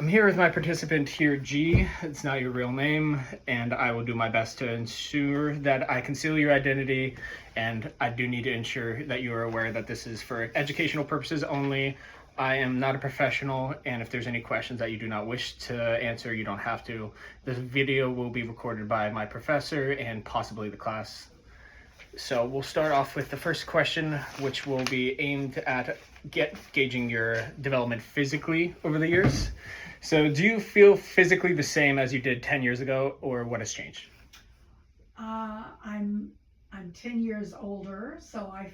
I'm here with my participant here, G. It's not your real name, and I will do my best to ensure that I conceal your identity, and I do need to ensure that you are aware that this is for educational purposes only. I am not a professional, and if there's any questions that you do not wish to answer, you don't have to. This video will be recorded by my professor and possibly the class. So we'll start off with the first question, which will be aimed at gauging your development physically over the years. So do you feel physically the same as you did 10 years ago, or what has changed? I'm 10 years older, so I'm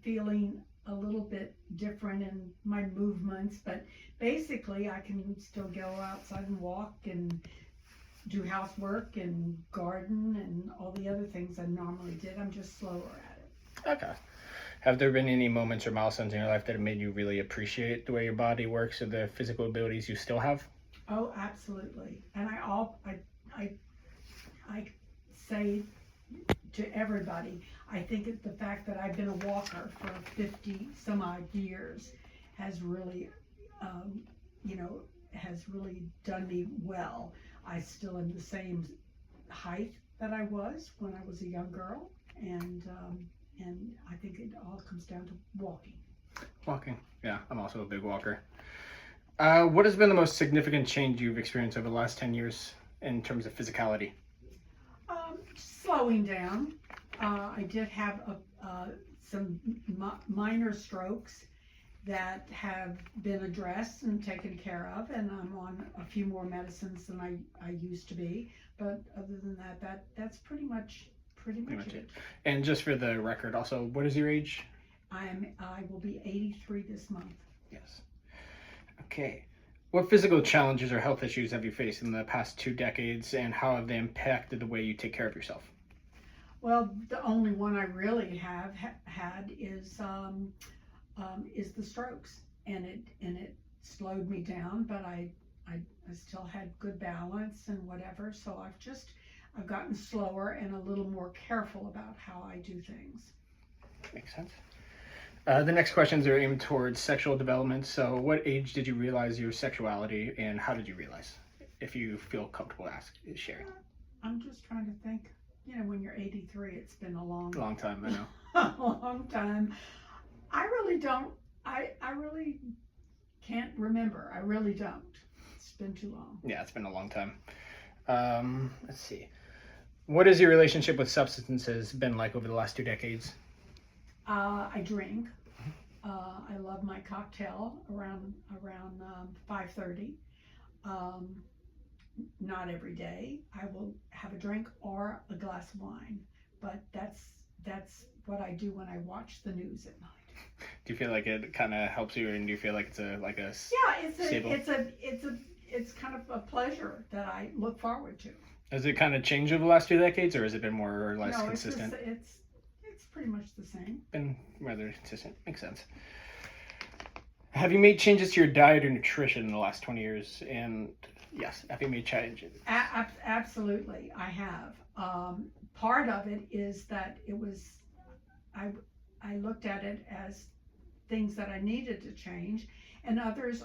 feeling a little bit different in my movements, but basically I can still go outside and walk and do housework and garden and all the other things I normally did. I'm just slower at it. Okay. Have there been any moments or milestones in your life that have made you really appreciate the way your body works or the physical abilities you still have? Oh, absolutely. And I say to everybody, I think the fact that I've been a walker for 50 some odd years has really, has really done me well. I still am the same height that I was when I was a young girl, and I think it all comes down to walking. Walking. Yeah, I'm also a big walker. What has been the most significant change you've experienced over the last 10 years in terms of physicality? Slowing down. I did have some minor strokes that have been addressed and taken care of, and I'm on a few more medicines than I used to be. But other than that's pretty much it. And just for the record, also, what is your age? I will be 83 this month. Yes. Okay. What physical challenges or health issues have you faced in the past 2 decades, and how have they impacted the way you take care of yourself? Well, the only one I really have had is the strokes, and it slowed me down, but I still had good balance and whatever. So I've gotten slower and a little more careful about how I do things. Makes sense. The next questions are aimed towards sexual development. So what age did you realize your sexuality, and how did you realize, if you feel comfortable sharing? I'm just trying to think. When you're 83, it's been a long time, I know. a long time. I really don't. I really can't remember. I really don't. It's been too long. Yeah, it's been a long time. Let's see. What has your relationship with substances been like over the last 2 decades? I drink. I love my cocktail around 5:30. Not every day. I will have a drink or a glass of wine, but that's what I do when I watch the news at night. Do you feel like it kind of helps you, and do you feel like it's a Yeah, it's kind of a pleasure that I look forward to. Has it kind of changed over the last 2 decades, or has it been more or less consistent? It's pretty much the same. Been rather consistent. Makes sense. Have you made changes to your diet or nutrition in the last 20 years? And yes, have you made changes? Absolutely, I have. Part of it is that I looked at it as things that I needed to change, and others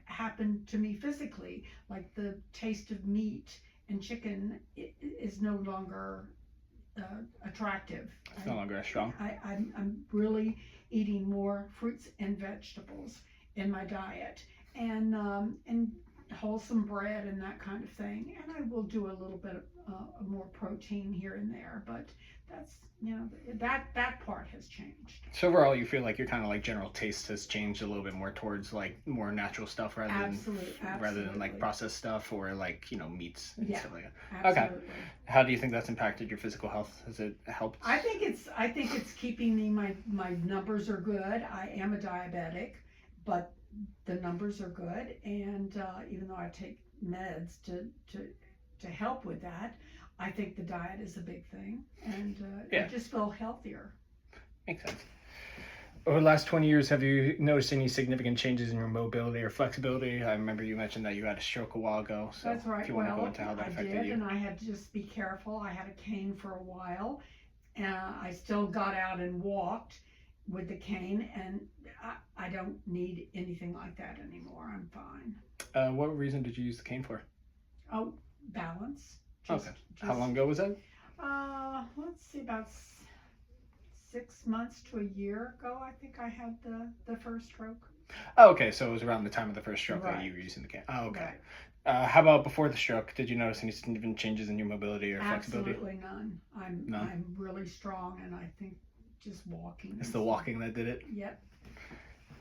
happened to me physically, like the taste of meat and chicken is no longer attractive. It's no longer as strong. I'm really eating more fruits and vegetables in my diet, and wholesome bread and that kind of thing. And I will do a little bit of more protein here and there, but that's that part has changed. So overall, you feel like your kind of like general taste has changed a little bit more towards like more natural stuff rather than like processed stuff or like meats and stuff like that. Absolutely. Okay. How do you think that's impacted your physical health? Has it helped? I think it's keeping me. My numbers are good. I am a diabetic, but the numbers are good, and even though I take meds to help with that, I think the diet is a big thing, and I just feel healthier. Makes sense. Over the last 20 years, have you noticed any significant changes in your mobility or flexibility? I remember you mentioned that you had a stroke a while ago. So that's right. If you want to go into how that affected you. I did, and I had to just be careful. I had a cane for a while, and I still got out and walked with the cane, and I don't need anything like that anymore. I'm fine. What reason did you use the cane for? Oh, balance. Okay. How long ago was that? Let's see, about 6 months to a year ago, I think I had the first stroke. Oh, okay. So it was around the time of the first stroke that Right. you were using the cane. Oh, okay. Right. How about before the stroke? Did you notice any significant changes in your mobility or flexibility? Absolutely none. I'm really strong, and I think just walking. It's the walking that did it. Yep.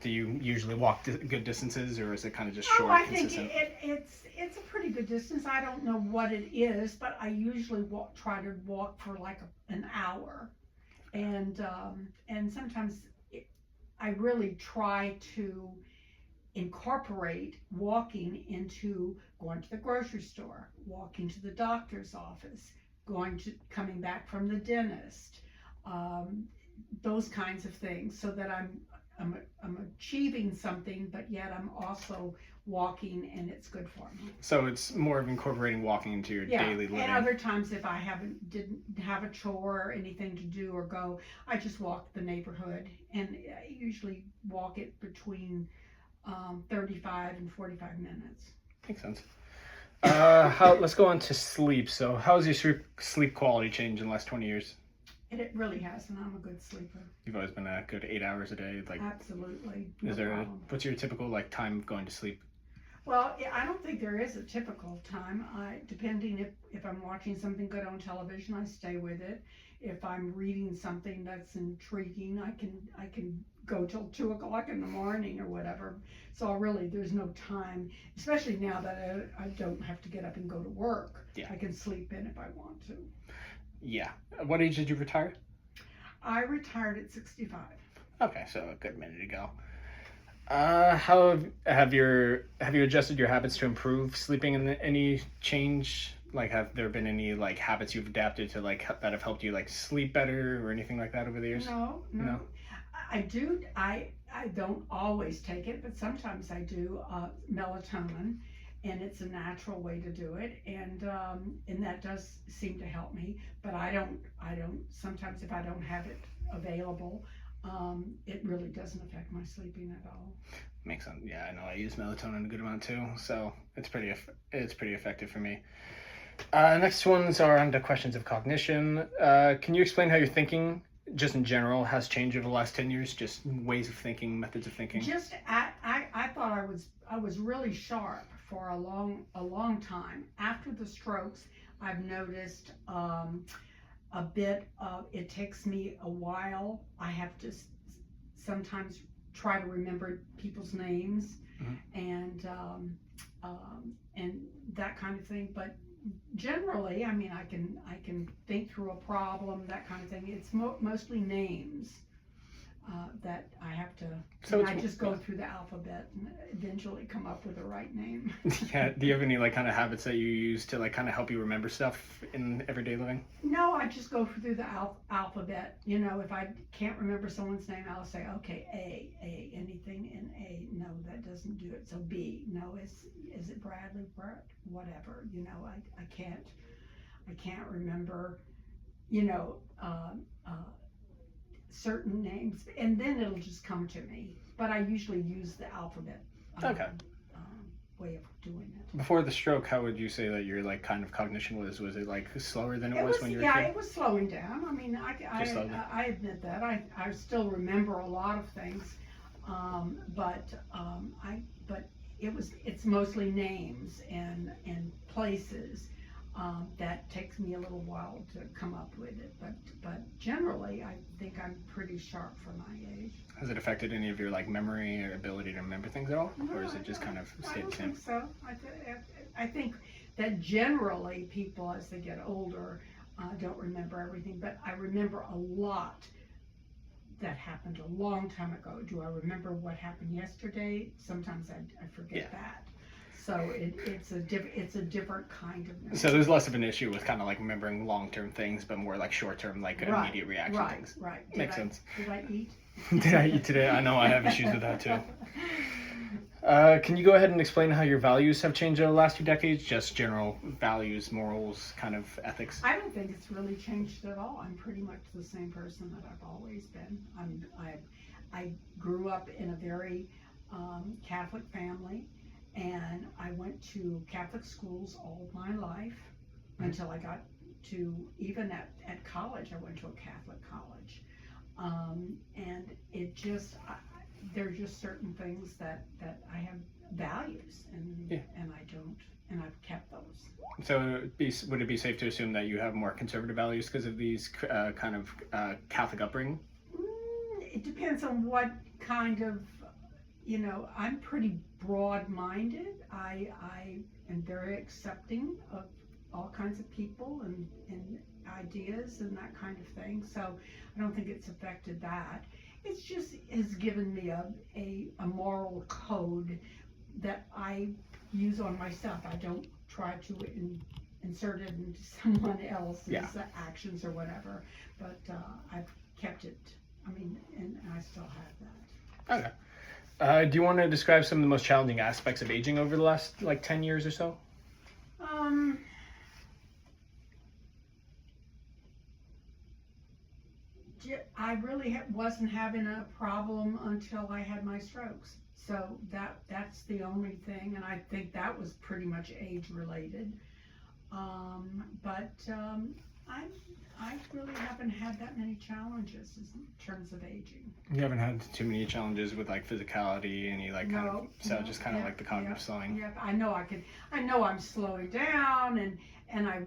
Do you usually walk good distances, or is it kind of just Oh, short, I think consistent? it's a pretty good distance. I don't know what it is, but I usually try to walk for like an hour, and sometimes I really try to incorporate walking into going to the grocery store, walking to the doctor's office, coming back from the dentist, those kinds of things, so that I'm achieving something, but yet I'm also walking, and it's good for me. So it's more of incorporating walking into your daily living. And other times, if I didn't have a chore or anything to do or go, I just walk the neighborhood, and I usually walk it between 35 and 45 minutes. Makes sense. Let's go on to sleep. So how has your sleep quality changed in the last 20 years? It really has, and I'm a good sleeper. You've always been a good 8 hours a day. Like, Absolutely. What's your typical like time of going to sleep? Well, I don't think there is a typical time. Depending if I'm watching something good on television, I stay with it. If I'm reading something that's intriguing, I can go till 2 o'clock in the morning or whatever. So there's no time, especially now that I don't have to get up and go to work. Yeah. I can sleep in if I want to. Yeah. What age did you retire? I retired at 65. Okay, so a good minute ago. How have you adjusted your habits to improve sleeping, and any change? Like, have there been any like habits you've adapted to that have helped you like sleep better or anything like that over the years? No. I do. I don't always take it, but sometimes I do. Melatonin, and it's a natural way to do it, and that does seem to help me. But I don't. Sometimes if I don't have it available, it really doesn't affect my sleeping at all. Makes sense. Yeah, I know. I use melatonin a good amount too, so it's pretty effective for me. Next ones are on the questions of cognition. Can you explain how your thinking, just in general, has changed over the last 10 years? Just ways of thinking, methods of thinking. Just I thought I was really sharp for a long time. After the strokes, I've noticed a bit of, it takes me a while. I have to sometimes try to remember people's names, and that kind of thing. But generally, I mean, I can think through a problem, that kind of thing. It's mostly names that I have to. So I just go through the alphabet and eventually come up with the right name. Yeah. Do you have any like kind of habits that you use to like kind of help you remember stuff in everyday living? No, I just go through the alphabet. If I can't remember someone's name, I'll say, okay, A, anything in A. No, that doesn't do it. So B, no, is it Bradley, Brett, whatever. I can't remember, certain names, and then it'll just come to me. But I usually use the alphabet. Okay. Way of doing it. Before the stroke, how would you say that your like kind of cognition was? Was it like slower than it was when you were a kid? Yeah, it was slowing down. I mean, I admit that. I still remember a lot of things, but it's mostly names and places. That takes me a little while to come up with it, but generally I think I'm pretty sharp for my age. Has it affected any of your like memory or ability to remember things at all, or is it just kind of stayed the same? I don't think so. I think that generally people, as they get older, don't remember everything, but I remember a lot that happened a long time ago. Do I remember what happened yesterday? Sometimes I forget that. So it's a different kind of memory. So there's less of an issue with kind of like remembering long-term things, but more like short-term, like immediate reaction things. Right. Makes sense. Did I eat? Did I eat today? I know I have issues with that too. Can you go ahead and explain how your values have changed over the last few decades? Just general values, morals, kind of ethics. I don't think it's really changed at all. I'm pretty much the same person that I've always been. I grew up in a very Catholic family, and I went to Catholic schools all my life until I got to, even at college, I went to a Catholic college. And it just, there are just certain things that I have values and I don't, and I've kept those. So would it be safe to assume that you have more conservative values because of these kind of Catholic upbringing? It depends on what kind of, I'm pretty broad-minded. I am very accepting of all kinds of people and ideas and that kind of thing. So I don't think it's affected that. It's just has given me a moral code that I use on myself. I don't try to insert it into someone else's actions or whatever, but I've kept it. I mean, and I still have that. Okay. Do you want to describe some of the most challenging aspects of aging over the last 10 years or so? I really wasn't having a problem until I had my strokes. So that's the only thing, and I think that was pretty much age related. I really haven't had that many challenges in terms of aging. You haven't had too many challenges with physicality, any just kind of like the cognitive slowing. Yeah, I know I'm slowing down, and I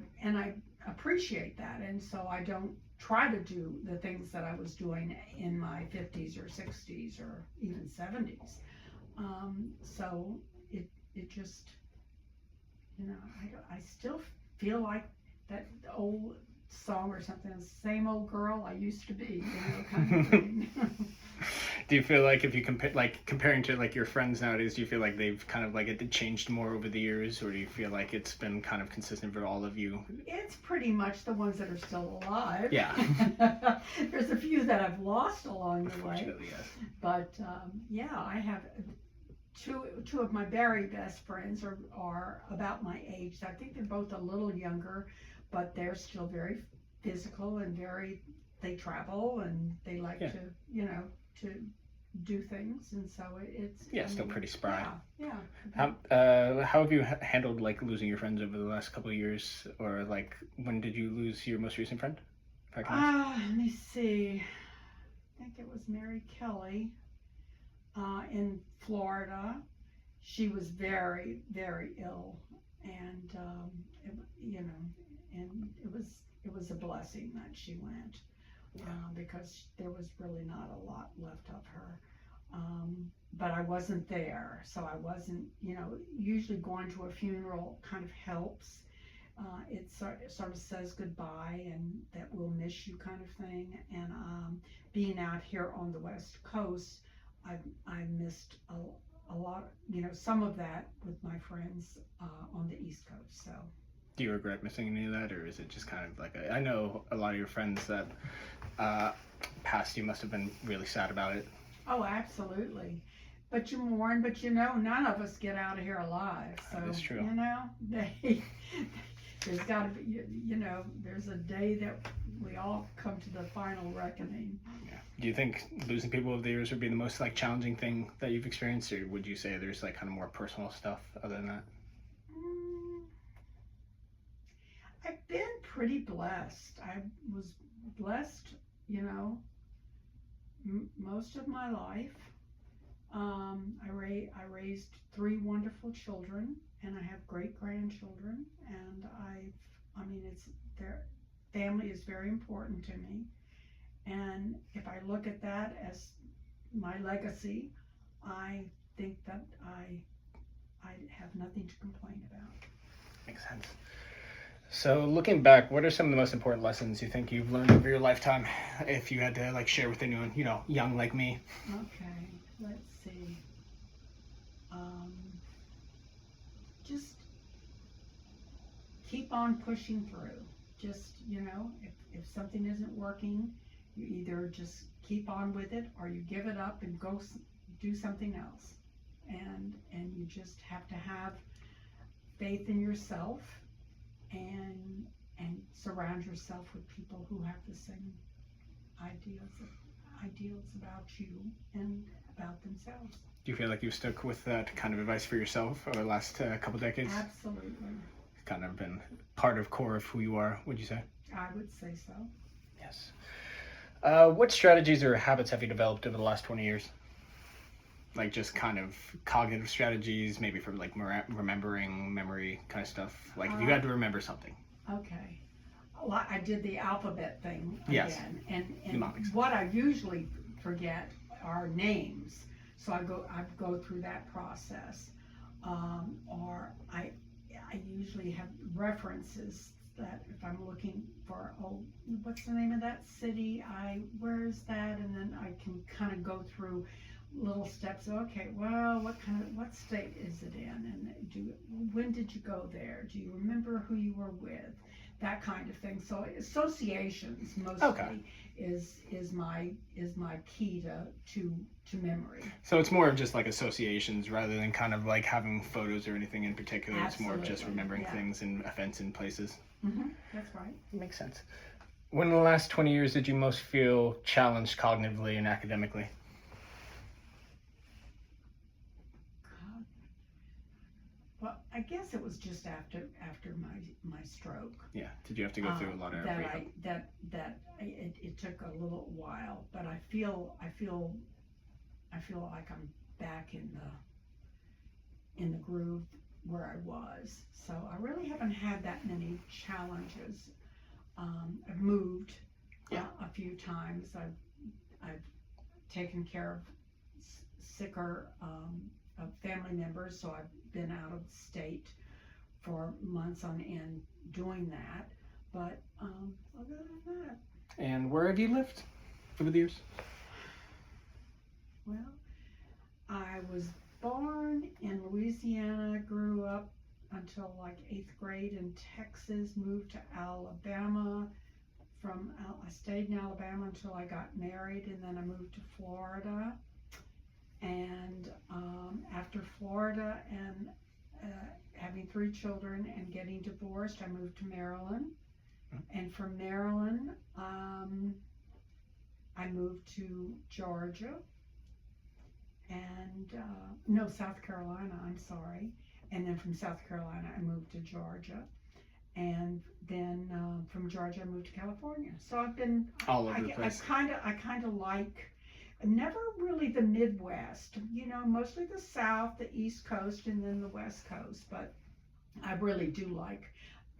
appreciate that, and so I don't try to do the things that I was doing in my 50s or 60s or even 70s. So it just, I still feel like that old song or something, same old girl I used to be, kind of thing. Do you feel like if you comparing to your friends nowadays, do you feel like they've kind of it changed more over the years, or do you feel like it's been kind of consistent for all of you? It's pretty much the ones that are still alive. Yeah. There's a few that I've lost along the way. Unfortunately, yes. But I have two of my very best friends are about my age. I think they're both a little younger, but they're still very physical and they travel and they like to to do things, and so it's still pretty spry. Yeah. How have you handled losing your friends over the last couple of years, or when did you lose your most recent friend? Let me see. I think it was Mary Kelly in Florida. She was very, very ill, and and it was a blessing that she went. Because there was really not a lot left of her. But I wasn't there, so I wasn't, usually going to a funeral kind of helps. It sort of says goodbye and that we'll miss you kind of thing. And being out here on the West Coast, I missed a lot, some of that with my friends on the East Coast, so. Do you regret missing any of that, or is it just kind of I know a lot of your friends that passed, you must have been really sad about it. Oh, absolutely. But you mourn, but none of us get out of here alive. So, that is true. There's got to be, there's a day that we all come to the final reckoning. Yeah. Do you think losing people over the years would be the most challenging thing that you've experienced, or would you say there's kind of more personal stuff other than that? I've been pretty blessed. I was blessed, most of my life. I raised 3 wonderful children, and I have great grandchildren, and it's their family is very important to me. And if I look at that as my legacy, I think that I have nothing to complain about. Makes sense. So looking back, what are some of the most important lessons you think you've learned over your lifetime, if you had to share with anyone, young like me? Okay, let's see. Just keep on pushing through. Just, if something isn't working, you either just keep on with it or you give it up and go do something else. And you just have to have faith in yourself and surround yourself with people who have the same ideals about you and about themselves. Do you feel like you stuck with that kind of advice for yourself over the last couple decades? Absolutely. Kind of been part of core of who you are, would you say? I would say so. Yes. What strategies or habits have you developed over the last 20 years? Like just kind of cognitive strategies, maybe from like remembering, memory kind of stuff. Like if you had to remember something. Okay. Well, I did the alphabet thing Yes. again, and Mnemonics. what I usually forget are names. So I go through that process, or I usually have references that if I'm looking for, oh, what's the name of that city? Where is that? And then I can kind of go through little steps. Okay, well, what state is it in? And when did you go there? Do you remember who you were with? That kind of thing. So associations mostly is my key to memory. So it's more of just like associations rather than kind of like having photos or anything in particular. It's more of just Absolutely, remembering yeah. things and events and places. That's right. Makes sense. When in the last 20 years did you most feel challenged cognitively and academically? Well, I guess it was just after my stroke. Yeah. Did you have to go through a lot of rehab? It took a little while, but I feel like I'm back in the groove where I was. So I really haven't had that many challenges. I've moved a few times. I've taken care of sicker family members, so I've been out of state for months on end doing that. But other than that, And where have you lived over the years? well, I was born in Louisiana, grew up until like 8th grade in Texas, moved to Alabama. I stayed in Alabama until I got married, and then I moved to Florida. And after Florida and having 3 children and getting divorced, I moved to Maryland. And from Maryland, I moved to Georgia. And no, South Carolina, I'm sorry. And then from South Carolina, I moved to Georgia. And then from Georgia, I moved to California. So I've been All over the place. I kind of like, never really the Midwest, mostly the South, the East Coast, and then the West Coast. But I really do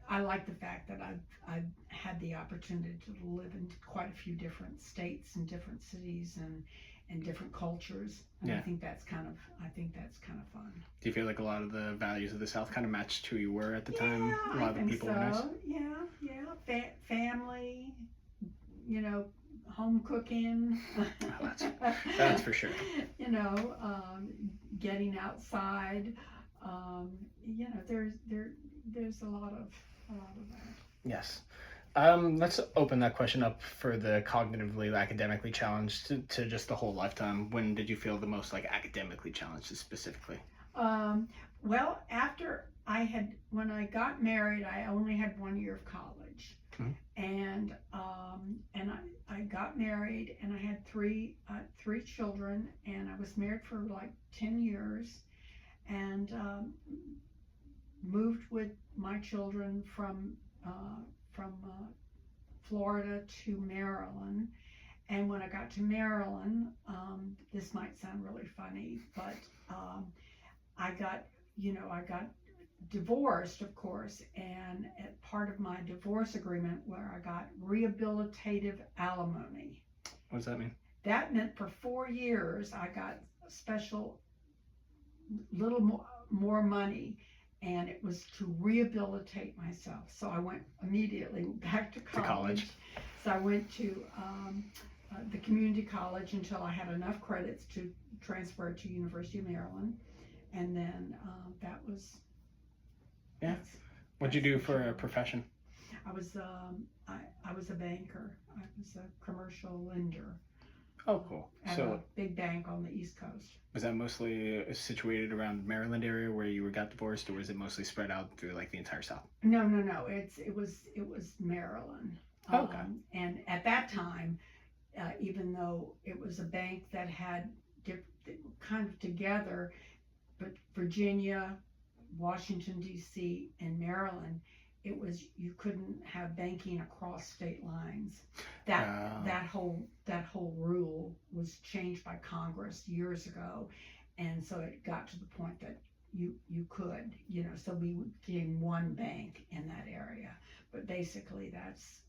I like the fact that I've had the opportunity to live in quite a few different states and different cities and different cultures. And Yeah. I think that's kind of fun. Do you feel like a lot of the values of the South kind of matched who you were at the time? Yeah, A lot I of the think people so. were nice. Yeah. Family, home cooking. That's for sure. Getting outside. There's a lot of that. Yes. Let's open that question up for the cognitively, academically challenged to just the whole lifetime. When did you feel the most like academically challenged specifically? Well, when I got married, I only had 1 year of college. And I got married, and I had three children, and I was married for like 10 years, and moved with my children from Florida to Maryland. And when I got to Maryland, this might sound really funny, but I got divorced, of course, and part of my divorce agreement where I got rehabilitative alimony. What does that mean? That meant for 4 years I got special little more money, and it was to rehabilitate myself. So I went immediately back to college. So I went to the community college until I had enough credits to transfer to University of Maryland, and then that was. Yeah. What'd you do for a profession? I was a banker. I was a commercial lender. Oh, cool. At So a big bank on the East Coast. was that mostly situated around Maryland area where you got divorced, or was it mostly spread out through like the entire South? No. It was Maryland. Okay. And at that time, even though it was a bank that had kind of together, but Virginia, Washington D.C. and Maryland, it was, you couldn't have banking across state lines. That whole rule was changed by Congress years ago, and so it got to the point that you could, so we became one bank in that area. But basically that's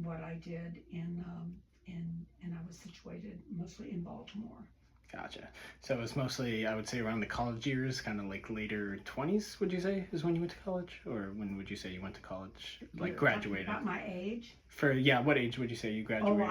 what I did and I was situated mostly in Baltimore. Gotcha. So it was mostly, I would say, around the college years, kind of like later 20s, would you say, is when you went to college? Or when would you say you went to college, like You're graduated? talking about my age? Yeah, what age would you say you graduated? Oh,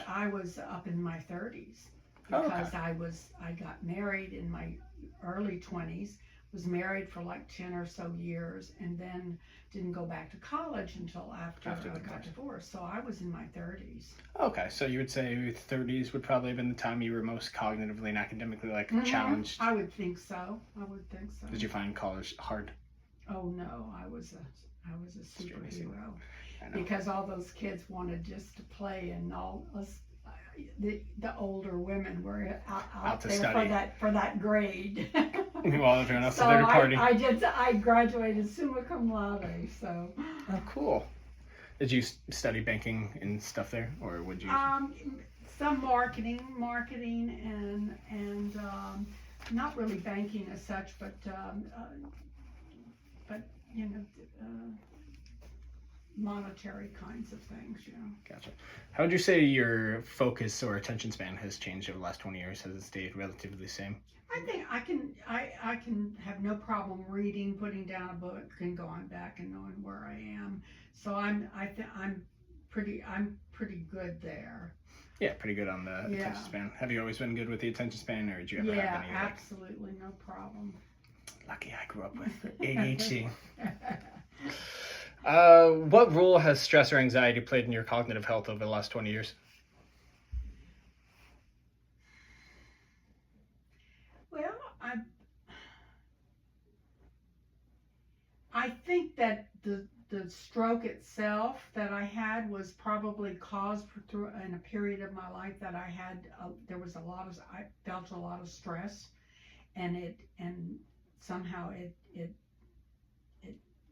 I was up in my 30s because I got married in my early 20s, was married for like 10 or so years, and then didn't go back to college until after I got divorced. So I was in my 30s. Okay, so you would say 30s would probably have been the time you were most cognitively and academically challenged? I would think so. Did you find college hard? Oh no, I was a superhero because all those kids wanted just to play, and all us the older women were out to there study for that grade. Well, everyone else so there to party. I graduated summa cum laude. So. Oh, cool. Did you study banking and stuff there, or would you? Some marketing, and not really banking as such, but monetary kinds of things. Gotcha. How would you say your focus or attention span has changed over the last 20 years? Has it stayed relatively the same? I think I can have no problem reading, putting down a book, and going back and knowing where I am. So I'm pretty good there. Yeah, pretty good on the attention span. Have you always been good with the attention span, or did you ever have any? Absolutely no problem. Lucky I grew up with ADHD. What role has stress or anxiety played in your cognitive health over the last 20 years? Well, I think that the stroke itself that I had was probably caused through in a period of my life that I had I felt a lot of stress, and somehow it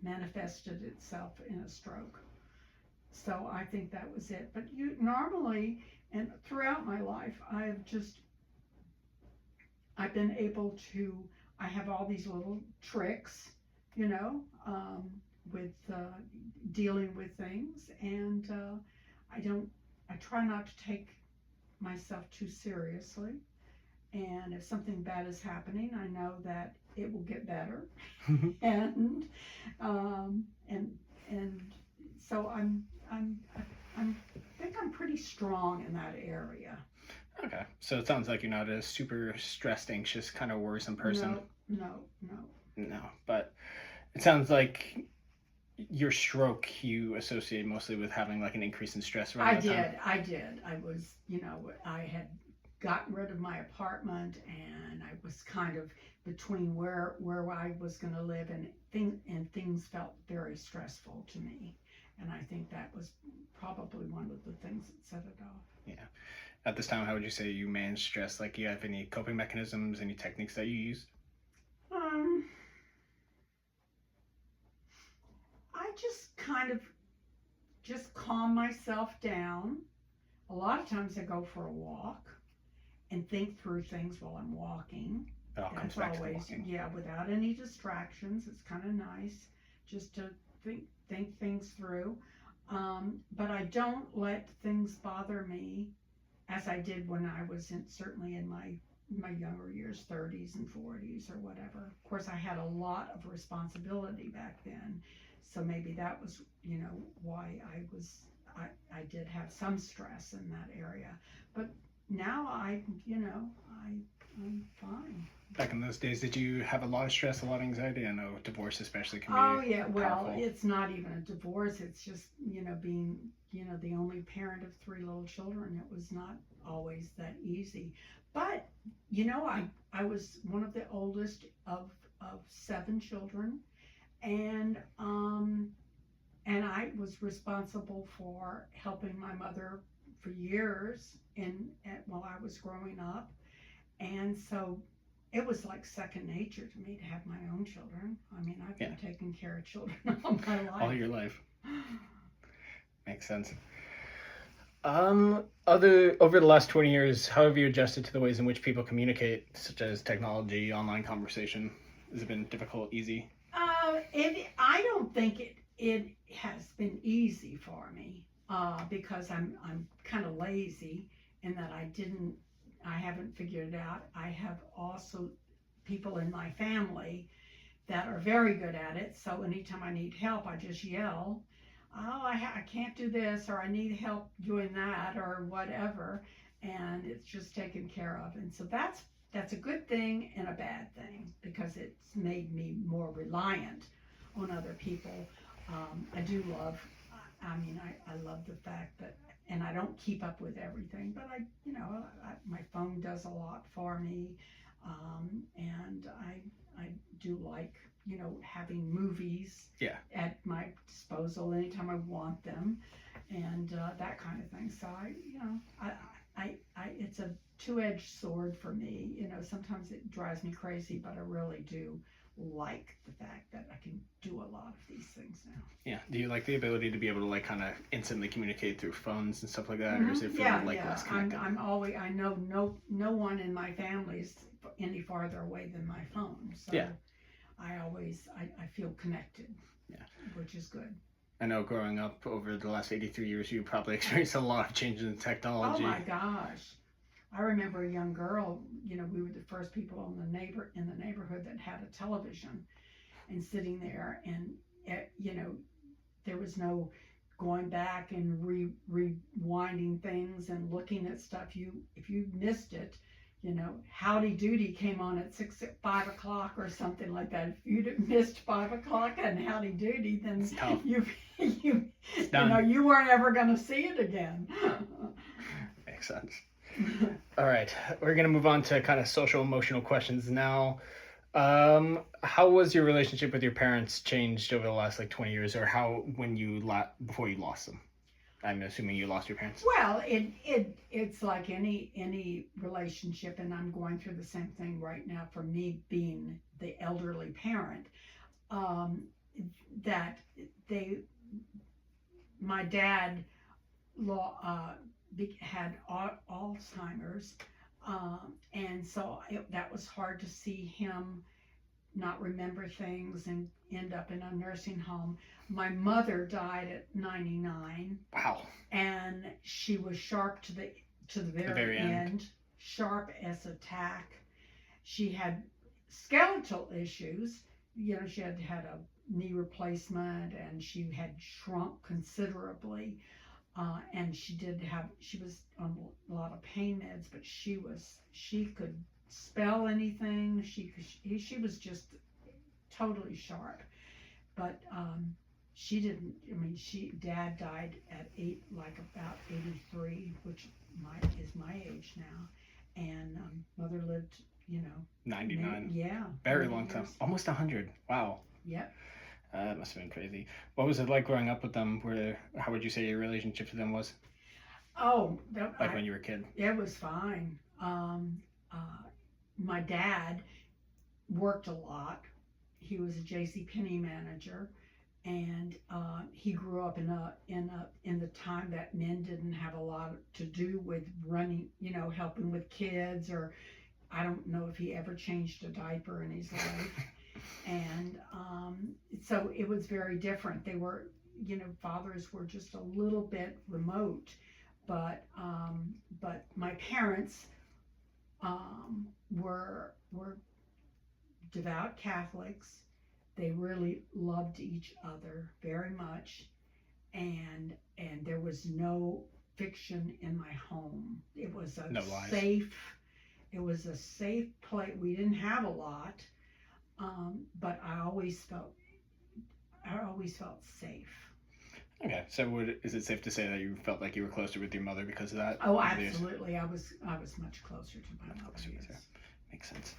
manifested itself in a stroke. So I think that was it. But normally and throughout my life, I've been able to, I have all these little tricks, with dealing with things, and I try not to take myself too seriously. And if something bad is happening, I know that it will get better, and so I think I'm pretty strong in that area. Okay, so it sounds like you're not a super stressed, anxious, kind of worrisome person. No, but it sounds like your stroke you associate mostly with having like an increase in stress around that time. I did. I was, I had gotten rid of my apartment, and I was kind of between where I was going to live, and things felt very stressful to me. And I think that was probably one of the things that set it off. Yeah. At this time, how would you say you manage stress? Like, do you have any coping mechanisms, any techniques that you use? I just kind of just calm myself down. A lot of times I go for a walk and think through things while I'm walking. It all comes back to walking. Yeah, without any distractions. It's kind of nice just to think things through. But I don't let things bother me as I did when I was certainly in my younger years, 30s and 40s or whatever. Of course, I had a lot of responsibility back then, so maybe that was, why I did have some stress in that area. But now I'm fine. Back in those days, did you have a lot of stress, a lot of anxiety? I know divorce especially can be well, powerful. it's not even a divorce. It's just, being, the only parent of 3 little children. It was not always that easy. But, I was one of the oldest of 7 children, and I was responsible for helping my mother for years while I was growing up. And so it was like second nature to me to have my own children. I mean, I've been taking care of children all my life. All your life. Makes sense. Over the last 20 years, how have you adjusted to the ways in which people communicate, such as technology, online conversation? Has it been difficult, easy? I don't think it has been easy for me, because I'm kind of lazy in that I haven't figured it out. I have also people in my family that are very good at it. So anytime I need help, I just yell, "Oh, I can't do this," or "I need help doing that," or whatever, and it's just taken care of. And so that's a good thing and a bad thing, because it's made me more reliant on other people. I do love, I mean, I love the fact that, and I don't keep up with everything, but my phone does a lot for me, and I do like, having movies at my disposal anytime I want them, and that kind of thing. So it's a two-edged sword for me. Sometimes it drives me crazy, but I really do like the fact that I can do a lot of these things now. Yeah. Do you like the ability to be able to like kind of instantly communicate through phones and stuff like that, or is it feel less connected? I'm always, I know no one in my family is any farther away than my phone. So I feel connected. Yeah. Which is good. I know growing up over the last 83 years, you probably experienced a lot of changes in technology. Oh my gosh. I remember a young girl, we were the first people in the neighborhood that had a television, and sitting there, and there was no going back and rewinding things and looking at stuff. If you missed it, Howdy Doody came on at 5 o'clock or something like that. If you'd missed 5 o'clock and Howdy Doody, then you weren't ever going to see it again. Makes sense. All right, we're going to move on to kind of social emotional questions now. How was your relationship with your parents changed over the last 20 years, or before you lost them? I'm assuming you lost your parents. Well, it's like any relationship, and I'm going through the same thing right now for me being the elderly parent. That my dad had Alzheimer's, and so that was hard to see him not remember things and end up in a nursing home. My mother died at 99. Wow. And she was sharp to the very end, sharp as a tack. She had skeletal issues. She had a knee replacement, and she had shrunk considerably. And she was on a lot of pain meds, but she could spell anything. She was just totally sharp. But she didn't. Dad died at about 83, which is my age now, and mother lived, 99. Yeah. Very long time. Almost 100. Wow. Yep. That must have been crazy. What was it like growing up with them? How would you say your relationship to them was? Oh, when you were a kid? It was fine. My dad worked a lot. He was a JCPenney manager, and he grew up in the time that men didn't have a lot to do with running, helping with kids, or I don't know if he ever changed a diaper in his life. And so it was very different. They were, fathers were just a little bit remote, but my parents were devout Catholics. They really loved each other very much, and there was no fiction in my home. It was a safe place. We didn't have a lot. But I always felt safe. Okay, so is it safe to say that you felt like you were closer with your mother because of that? Oh, absolutely. I was much closer to my mother. Makes sense.